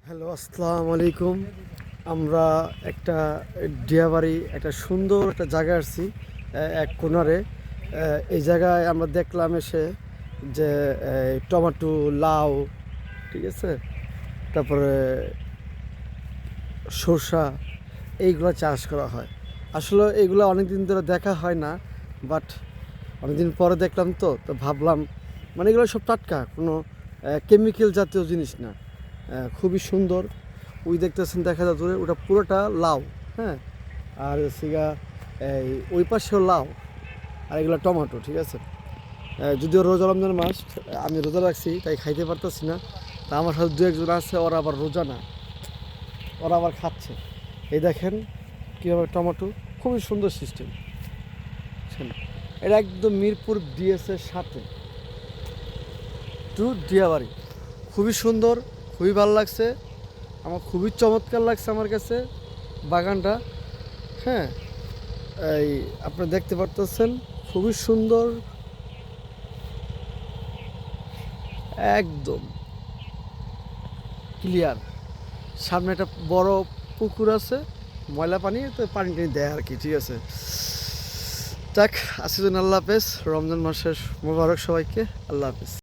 Hello, আসসালামু আলাইকুম। আমরা একটা ডিয়াবাড়ি, একটা সুন্দর একটা জায়গায় আসছি, এক কোনারে। এই জায়গায় আমরা দেখলাম এসে যে টমেটো, লাউ, ঠিক আছে, তারপরে সরষা, এইগুলো চাষ করা হয়। আসলে এইগুলো অনেক দিন ধরে দেখা হয় না, বাট অনেকদিন পরে দেখলাম, তো ভাবলাম, মানে এগুলো সব টাটকা, কোনো কেমিক্যাল জাতীয় জিনিস না। খুবই সুন্দর। ওই দেখতেছেন, দেখা যায় দূরে, ওটা পুরোটা লাউ। হ্যাঁ, আর সিগা এই ওই পাশেও লাউ, আর এগুলো টমেটো, ঠিক আছে। যদিও রোজা রমজান মাস, আমি রোজা রাখছি, তাই খাইতে পারতেছি না। তা আমার সাথে দু একজন আছে, ওরা আবার রোজা না, ওরা আবার খাচ্ছে। এই দেখেন কীভাবে টমেটো, খুবই সুন্দর সিস্টেম। এটা একদম মিরপুর ডিএসের সাথে টু ডিয়াবাড়ি। খুবই সুন্দর, খুবই ভালো লাগছে আমার, খুবই চমৎকার লাগছে আমার কাছে বাগানটা। হ্যাঁ, এই আপনারা দেখতে পারতেছেন, খুবই সুন্দর, একদম ক্লিয়ার। সামনে একটা বড় পুকুর আছে, ময়লা পানি, তো পানি টানি দেয় আর কি, ঠিক আছে। যাক, আজকের জন্য আল্লাহ হাফেজ। রমজান মাসের মোবারক সবাইকে। আল্লাহ হাফেজ।